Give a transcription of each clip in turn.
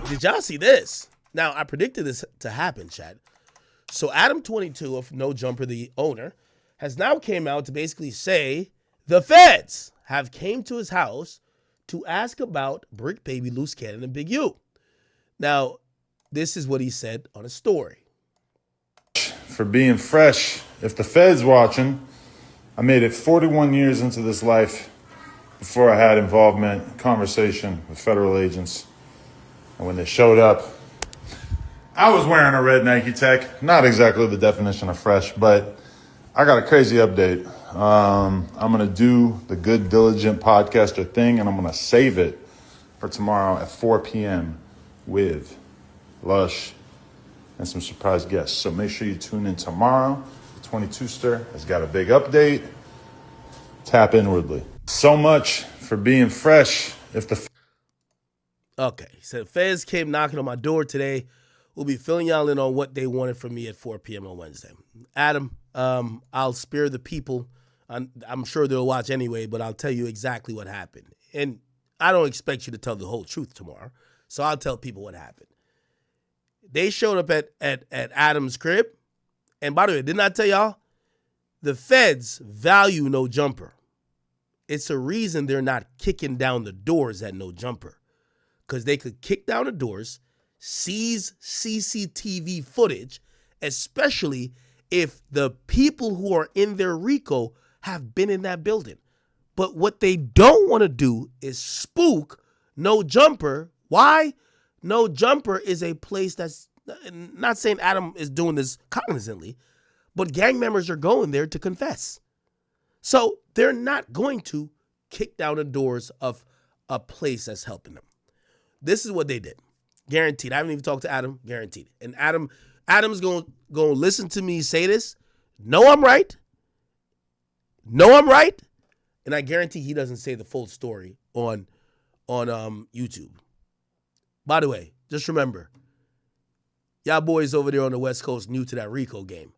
Did y'all see this? Now, I predicted this to happen, Chad. So Adam22 of No Jumper, the owner, has now came out to basically say the feds have came to his house to ask about Brick Baby, Loose Cannon, and Big U. Now, this is what he said on a story. For being fresh, if the Fed's watching, I made it 41 years into this life before I had involvement, conversation with federal agents. And when they showed up, I was wearing a red Nike Tech. Not exactly the definition of fresh, but I got a crazy update. I'm going to do the Good Diligent podcaster thing, and I'm going to save it for tomorrow at 4 p.m. with Lush and some surprise guests. So make sure you tune in tomorrow. The 22ster has got a big update. Tap inwardly. So much for being fresh. Okay, he said feds came knocking on my door today. We'll be filling y'all in on what they wanted from me at 4 p.m. on Wednesday. Adam, I'll spare the people. I'm sure they'll watch anyway, but I'll tell you exactly what happened. And I don't expect you to tell the whole truth tomorrow, so I'll tell people what happened. They showed up at Adam's crib. And by the way, didn't I tell y'all? The feds value No Jumper. It's a reason they're not kicking down the doors at No Jumper. Because they could kick down the doors, seize CCTV footage, especially if the people who are in their RICO have been in that building. But what they don't want to do is spook No Jumper. Why? No Jumper is a place that's, not saying Adam is doing this cognizantly, but gang members are going there to confess. So they're not going to kick down the doors of a place that's helping them. This is what they did. Guaranteed. I haven't even talked to Adam. Guaranteed. And Adam's going to listen to me say this. No, I'm right. No, I'm right. And I guarantee he doesn't say the full story on YouTube. By the way, just remember, y'all boys over there on the West Coast new to that RICO game.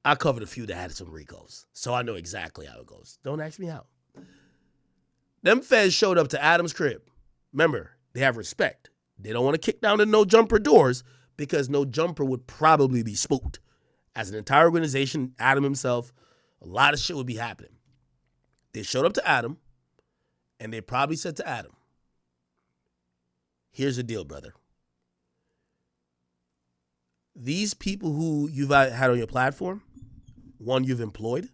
I covered a few that had some RICOs, so I know exactly how it goes. Don't ask me how. Them feds showed up to Adam's crib. Remember, they have respect. They don't want to kick down the No Jumper doors because No Jumper would probably be spooked. As an entire organization, Adam himself, a lot of shit would be happening. They showed up to Adam, and they probably said to Adam, here's the deal, brother. These people who you've had on your platform, one you've employed,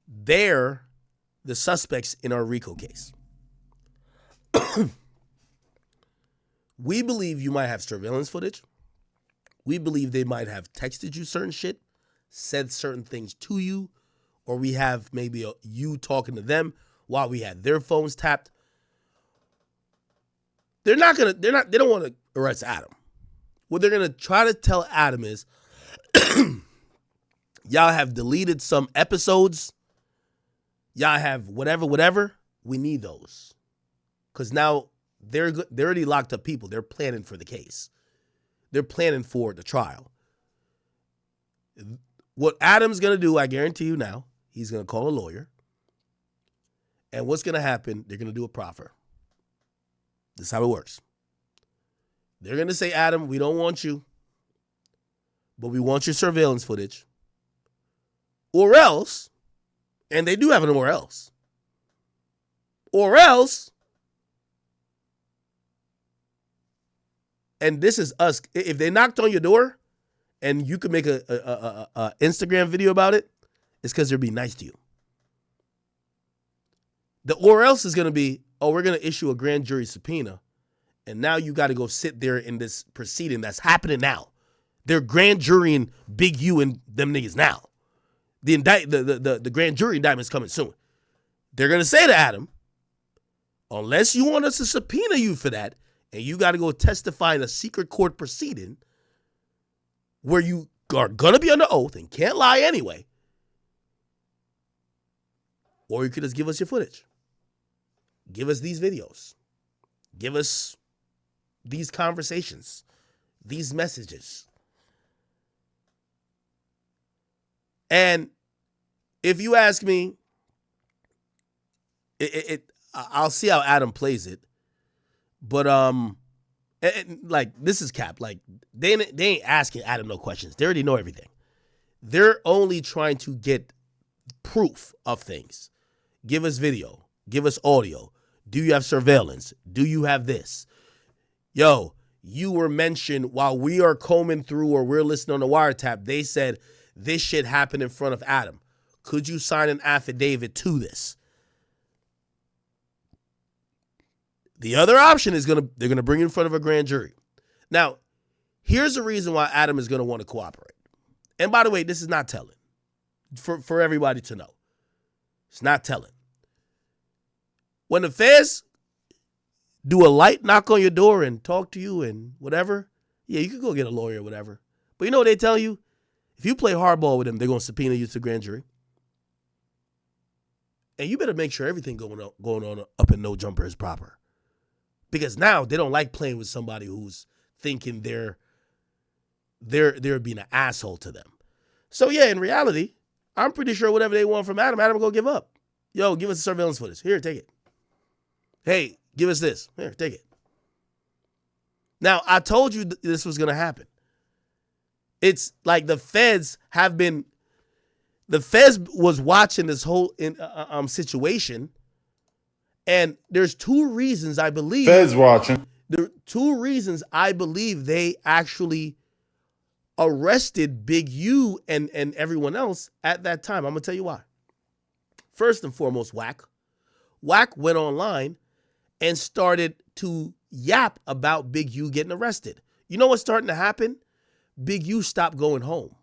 they're the suspects in our RICO case. We believe you might have surveillance footage. We believe they might have texted you certain shit, said certain things to you, or we have maybe you talking to them while we had their phones tapped. They don't want to arrest Adam. What they're going to try to tell Adam is, y'all have deleted some episodes. Y'all have whatever. We need those. Because now they're already locked up people. They're planning for the case. They're planning for the trial. What Adam's going to do, I guarantee you now, he's going to call a lawyer. And what's going to happen, they're going to do a proffer. This is how it works. They're going to say, Adam, we don't want you, but we want your surveillance footage. Or else, and they do have it or else. Or else, and this is us, if they knocked on your door and you could make a Instagram video about it, it's because they're being nice to you. The or else is going to be, oh, we're going to issue a grand jury subpoena. And now you got to go sit there in this proceeding that's happening now. They're grand jurying Big U and them niggas now. The grand jury indictment's coming soon. They're going to say to Adam, unless you want us to subpoena you for that, and you got to go testify in a secret court proceeding where you are going to be under oath and can't lie anyway, or you could just give us your footage. Give us these videos. Give us these conversations, these messages. And if you ask me, I'll see how Adam plays it, but like this is cap. Like they ain't asking Adam no questions. They already know everything. They're only trying to get proof of things. Give us video. Give us audio. Do you have surveillance? Do you have this? Yo, you were mentioned while we are combing through or we're listening on the wiretap. They said this shit happened in front of Adam. Could you sign an affidavit to this? The other option is they're gonna bring you in front of a grand jury. Now, here's the reason why Adam is gonna want to cooperate. And by the way, this is not telling for everybody to know. It's not telling. When the feds do a light knock on your door and talk to you and whatever, yeah, you could go get a lawyer or whatever. But you know what they tell you? If you play hardball with them, they're going to subpoena you to the grand jury. And you better make sure everything going on up in No Jumper is proper. Because now they don't like playing with somebody who's thinking they're being an asshole to them. So yeah, in reality, I'm pretty sure whatever they want from Adam will go give up. Yo, give us the surveillance footage. Here, take it. Hey, give us this. Here, take it. Now, I told you this was going to happen. It's like the feds was watching this whole situation, and there's two reasons I believe. Feds watching. There are two reasons I believe they actually arrested Big U and everyone else at that time. I'm going to tell you why. First and foremost, Whack went online and started to yap about Big U getting arrested. You know what's starting to happen? Big U stopped going home.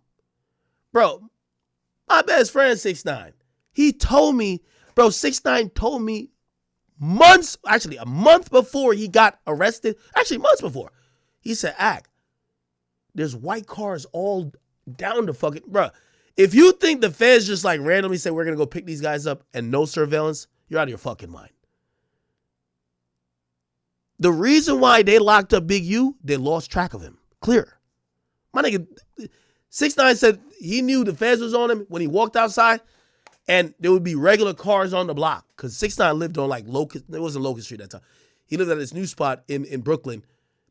Bro, my best friend 6ix9ine, he told me, 6ix9ine told me a month before he got arrested, months before, he said, there's white cars all down the fucking, bro. If you think the feds just like randomly say we're going to go pick these guys up and no surveillance, you're out of your fucking mind. The reason why they locked up Big U, they lost track of him. Clear. My nigga, 6ix9ine said he knew the feds was on him when he walked outside and there would be regular cars on the block. Because 6ix9ine lived on like Locust, it wasn't Locust Street at that time. He lived at this new spot in Brooklyn,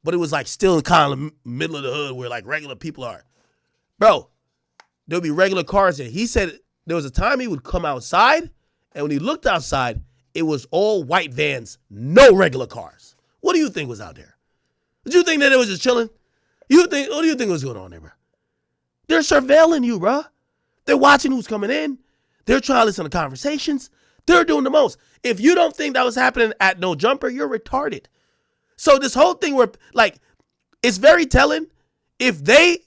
but it was like still in kind of the middle of the hood where like regular people are. Bro, there would be regular cars there. He said there was a time he would come outside and when he looked outside, it was all white vans, no regular cars. What do you think was out there? Did you think that it was just chilling? What do you think was going on there, bro? They're surveilling you, bro. They're watching who's coming in. They're trying to listen to conversations. They're doing the most. If you don't think that was happening at No Jumper, you're retarded. So this whole thing where, like, it's very telling. If they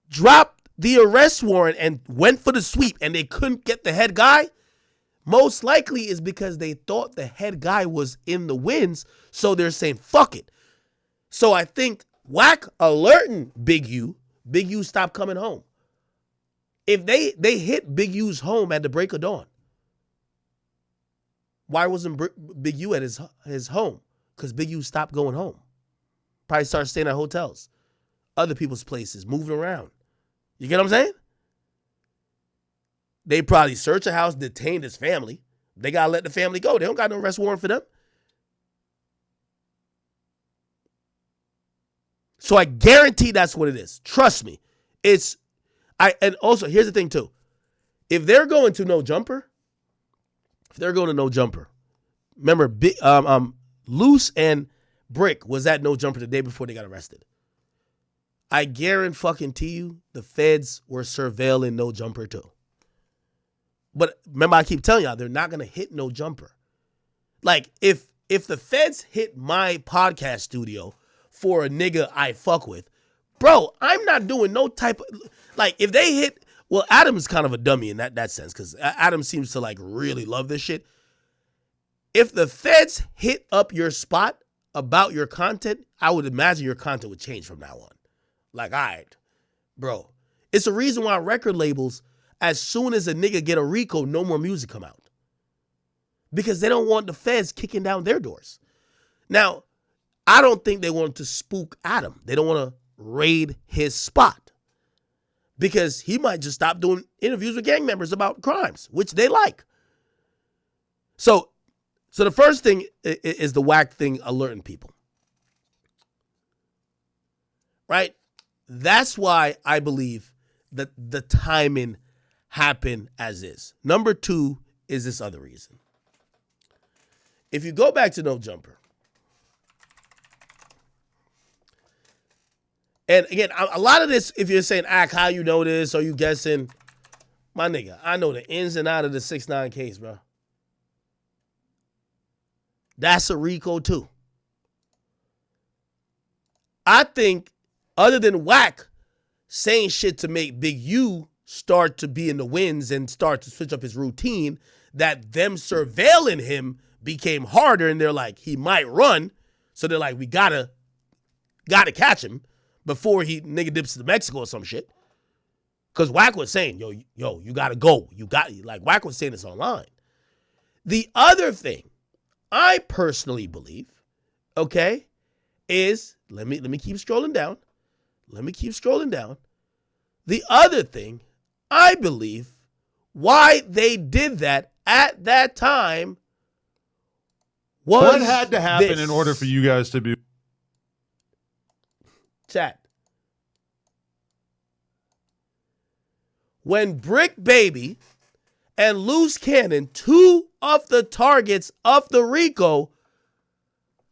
dropped the arrest warrant and went for the sweep and they couldn't get the head guy, most likely is because they thought the head guy was in the wins, so they're saying, fuck it. So I think Whack alerting Big U stopped coming home. If they hit Big U's home at the break of dawn, why wasn't Big U at his home? Because Big U stopped going home. Probably started staying at hotels, other people's places, moving around. You get what I'm saying? They probably searched a house, detained his family. They got to let the family go. They don't got no arrest warrant for them. So I guarantee that's what it is. Trust me. And also, here's the thing too. If they're going to No Jumper, remember, Loose and Brick was at No Jumper the day before they got arrested. I guarantee you the feds were surveilling No Jumper too. But remember, I keep telling y'all, they're not going to hit No Jumper. Like, if the feds hit my podcast studio for a nigga I fuck with, bro, I'm not doing no type of, like, if they hit, well, Adam's kind of a dummy in that sense, because Adam seems to, like, really love this shit. If the feds hit up your spot about your content, I would imagine your content would change from now on. Like, all right, bro. It's a reason why record labels, as soon as a nigga get a RICO, no more music come out. Because they don't want the feds kicking down their doors. Now, I don't think they want to spook Adam. They don't want to raid his spot. Because he might just stop doing interviews with gang members about crimes, which they like. So So the first thing is the whack thing alerting people. Right? That's why I believe that the timing happened as is. Number two is this other reason. If you go back to No Jumper, and again, a lot of this, if you're saying, Ak, how you know this, or you guessing, my nigga, I know the ins and out of the 6ix9ine case, bro. That's a RICO too. I think other than whack saying shit to make Big U start to be in the wins and start to switch up his routine, that them surveilling him became harder, and they're like, he might run. So they're like, we gotta catch him before he nigga dips to Mexico or some shit. Because Wack was saying, yo, you gotta go. Wack was saying this online. The other thing I personally believe, okay, is, let me keep scrolling down. The other thing I believe why they did that at that time was what had to happen in order for you guys to be... Chat. When Brick Baby and Loose Cannon, two of the targets of the RICO,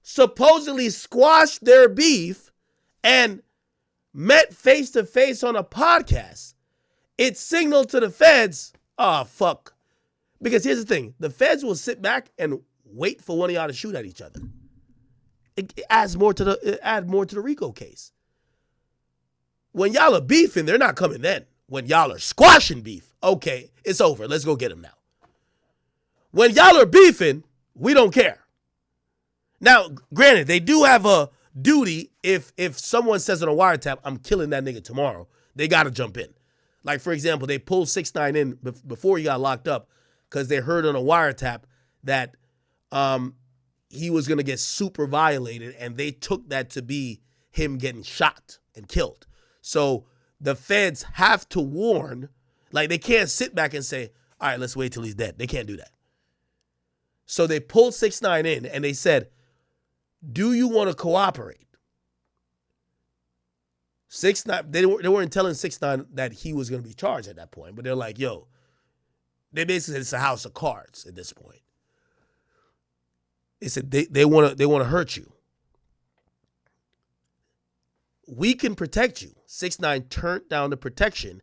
supposedly squashed their beef and met face to face on a podcast, it signaled to the feds, oh, fuck. Because here's the thing, the feds will sit back and wait for one of y'all to shoot at each other. It adds more to the RICO case. When y'all are beefing, they're not coming then. When y'all are squashing beef, okay, it's over. Let's go get him now. When y'all are beefing, we don't care. Now, granted, they do have a duty if someone says on a wiretap, I'm killing that nigga tomorrow, they got to jump in. Like, for example, they pulled 6ix9ine in before he got locked up because they heard on a wiretap that he was going to get super violated, and they took that to be him getting shot and killed. So the feds have to warn, like they can't sit back and say, all right, let's wait till he's dead. They can't do that. So they pulled 6ix9ine in and they said, do you want to cooperate? 6ix9ine, they weren't telling 6ix9ine that he was going to be charged at that point, but they're like, yo, they basically said it's a house of cards at this point. They said they want to hurt you. We can protect you. 6ix9ine turned down the protection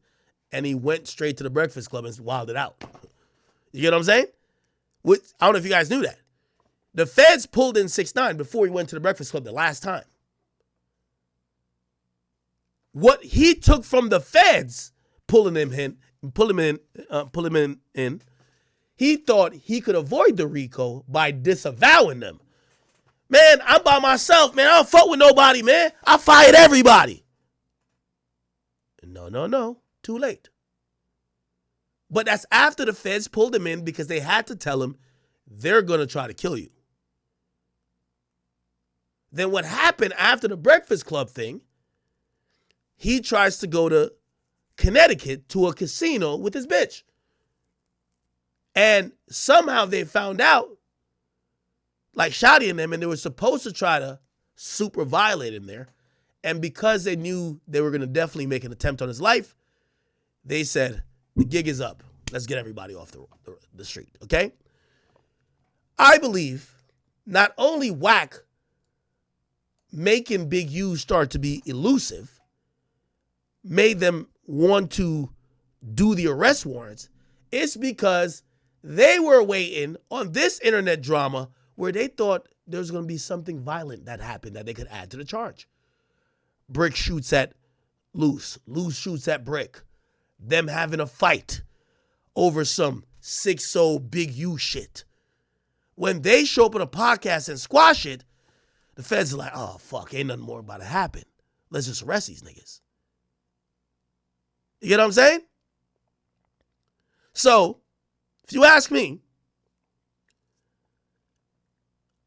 and he went straight to the Breakfast Club and wilded out. You get what I'm saying? I don't know if you guys knew that. The feds pulled in 6ix9ine before he went to the Breakfast Club the last time. What he took from the feds pulling him in, he thought he could avoid the RICO by disavowing them. Man, I'm by myself, man. I don't fuck with nobody, man. I fired everybody. No. Too late. But that's after the feds pulled him in because they had to tell him they're going to try to kill you. Then what happened after the Breakfast Club thing, he tries to go to Connecticut to a casino with his bitch. And somehow they found out, like Shotty and them, and they were supposed to try to super violate him there. And because they knew they were going to definitely make an attempt on his life, they said, the gig is up. Let's get everybody off the street, okay? I believe not only whack making Big U start to be elusive made them want to do the arrest warrants, it's because they were waiting on this internet drama where they thought there was going to be something violent that happened that they could add to the charge. Brick shoots at Loose. Loose shoots at Brick. Them having a fight over some 6-0 Big U shit. When they show up on a podcast and squash it, the feds are like, oh, fuck, ain't nothing more about to happen. Let's just arrest these niggas. You get what I'm saying? So, if you ask me,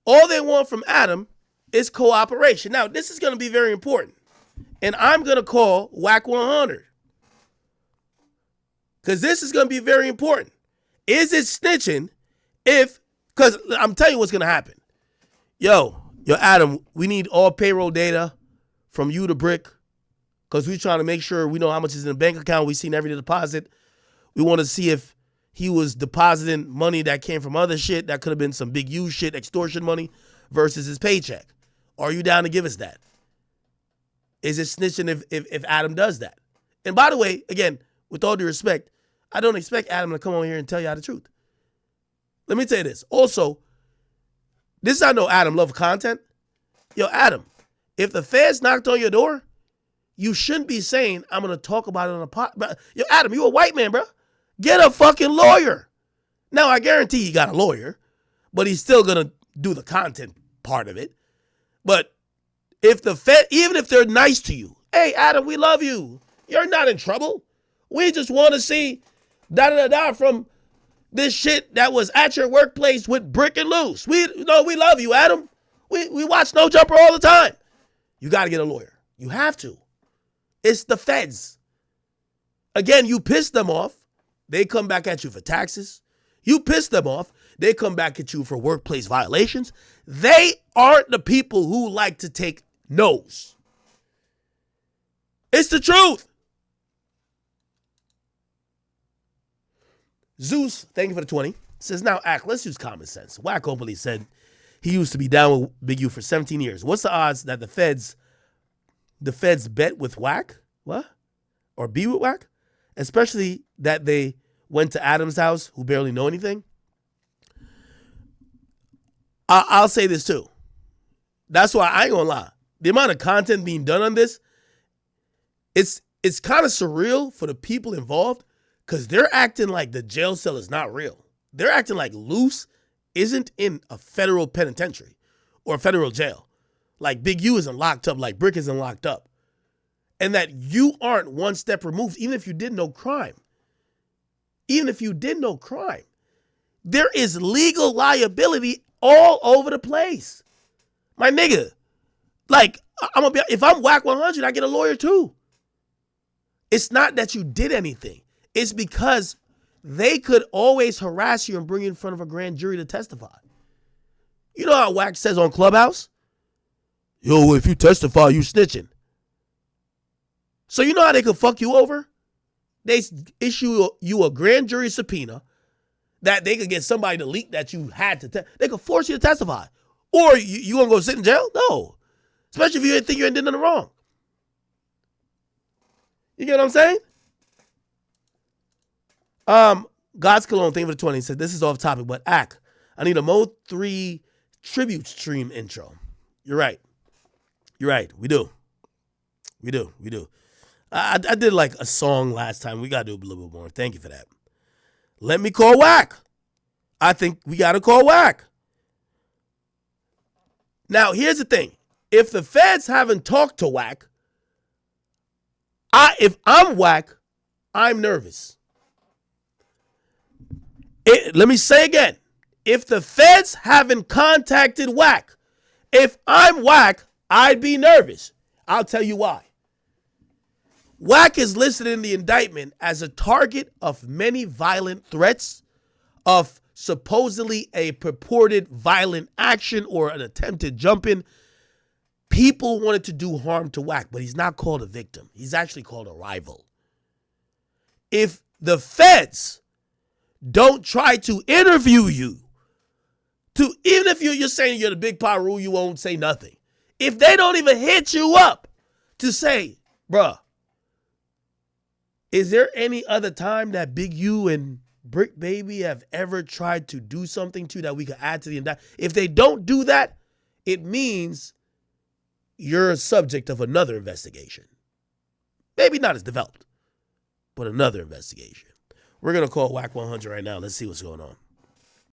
all they want from Adam is cooperation. Now, this is going to be very important. And I'm going to call Whack 100. Because this is going to be very important. Is it snitching if, because I'm telling you what's gonna happen. Yo, Adam, we need all payroll data from you to Brick, because we're trying to make sure we know how much is in the bank account. We've seen every deposit. We want to see if he was depositing money that came from other shit that could have been some Big U shit, extortion money, versus his paycheck. Are you down to give us that? Is it snitching if Adam does that? And by the way, again, with all due respect, I don't expect Adam to come on here and tell y'all the truth. Let me tell you this. Also, this is how I know Adam love content. Yo, Adam, if the feds knocked on your door, you shouldn't be saying, I'm going to talk about it on a pod. Yo, Adam, you a white man, bro. Get a fucking lawyer. Now, I guarantee you got a lawyer, but he's still going to do the content part of it. But if the Fed, even if they're nice to you, hey, Adam, we love you. You're not in trouble. We just want to see da-da-da-da from this shit that was at your workplace with Brick and Loose. We love you, Adam. We watch No Jumper all the time. You got to get a lawyer. You have to. It's the feds. Again, you piss them off, they come back at you for taxes. You piss them off, they come back at you for workplace violations. They aren't the people who like to take no's. It's the truth. Zeus, thank you for the 20. Says, now, let's use common sense. Wack openly said he used to be down with Big U for 17 years. What's the odds that the feds bet with Wack? What? Or be with Wack? Especially that they went to Adam's house, who barely know anything. I'll say this too. That's why I ain't gonna lie. The amount of content being done on this, it's kind of surreal for the people involved, because they're acting like the jail cell is not real. They're acting like Loose isn't in a federal penitentiary or a federal jail. Like Big U isn't locked up, like Brick isn't locked up. And that you aren't one step removed, even if you did no crime. Even if you did no crime. There is legal liability all over the place. My nigga, like, if I'm Wack 100, I get a lawyer too. It's not that you did anything. It's because they could always harass you and bring you in front of a grand jury to testify. You know how Wack says on Clubhouse? Yo, if you testify, you snitching. So you know how they could fuck you over? They issue you a grand jury subpoena that they could get somebody to leak that you had to they could force you to testify. Or you gonna go sit in jail? No. Especially if you think you ain't did nothing wrong. You get what I'm saying? God's Cologne, thank you for the 20. He said, this is off topic, but I need a Mo 3 tribute stream intro. You're right. We do. I did like a song last time. We got to do a little bit more. Thank you for that. Let me call Wack. I think we got to call Wack. Now, here's the thing. If the feds haven't talked to Wack, if I'm Wack, I'm nervous. Let me say again. If the feds haven't contacted Wack, if I'm Wack, I'd be nervous. I'll tell you why. Wack is listed in the indictment as a target of many violent threats, of supposedly a purported violent action or an attempted jump-in. People wanted to do harm to Wack, but he's not called a victim. He's actually called a rival. If the don't try to interview you, even if you're saying you're the big Paru, you won't say nothing. If they don't even hit you up to say, bruh, is there any other time that Big U and Brick Baby have ever tried to do something to that we could add to the indictment? If they don't do that, it means you're a subject of another investigation. Maybe not as developed, but another investigation. We're going to call Wack 100 right now. Let's see what's going on.